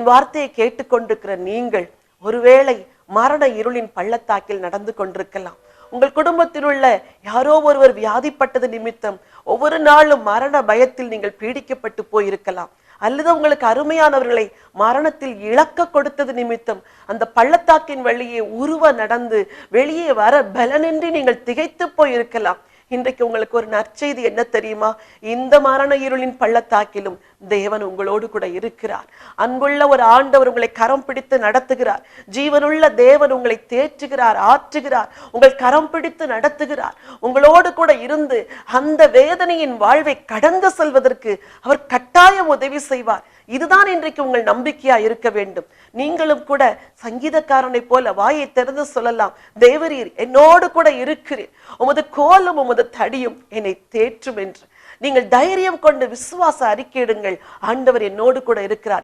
என் வார்த்தையை கேட்டுக்கொண்டிருக்கிற நீங்கள் ஒருவேளை மரண இருளின் பள்ளத்தாக்கில் நடந்து கொண்டிருக்கலாம். உங்கள் குடும்பத்தில் உள்ள யாரோ ஒருவர் வியாதிப்பட்டது நிமித்தம் ஒவ்வொரு நாளும் மரண பயத்தில் நீங்கள் பீடிக்கப்பட்டு போயிருக்கலாம். அல்லது உங்களுக்கு அருமையானவர்களை மரணத்தில் இழக்க கொடுத்தது நிமித்தம் அந்த பள்ளத்தாக்கின் வழியே உருவ நடந்து வெளியே வர பலனின்றி நீங்கள் திகைத்து போயிருக்கலாம். இன்றைக்கு உங்களுக்கு ஒரு நற்செய்தி என்ன தெரியுமா? இந்த மரண இருளின் பள்ளத்தாக்கிலும் தேவன் உங்களோடு கூட இருக்கிறார். அன்புள்ள ஒரு ஆண்டவர் உங்களை கரம் பிடித்து நடத்துகிறார். ஜீவனுள்ள தேவன் உங்களை தேற்றுகிறார், ஆற்றுகிறார், உங்கள் கரம் பிடித்து நடத்துகிறார். உங்களோடு கூட இருந்து அந்த வேதனையின் வாழ்வை கடந்து செல்வதற்கு அவர் கட்டாயம் உதவி செய்வார். இதுதான் இன்றைக்கு உங்கள் நம்பிக்கையா இருக்க வேண்டும். நீங்களும் கூட சங்கீதக்காரனை போல வாயை திறந்து சொல்லலாம், தேவரீர் என்னோடு கூட இருக்கிறேன், உமது கோலும் உமது தடியும் என்னை தேற்றும் என்று. நீங்கள் தைரியம் கொண்டு விசுவாச அறிக்கையிடுங்கள். ஆண்டவர் என்னோடு கூட இருக்கிறார்.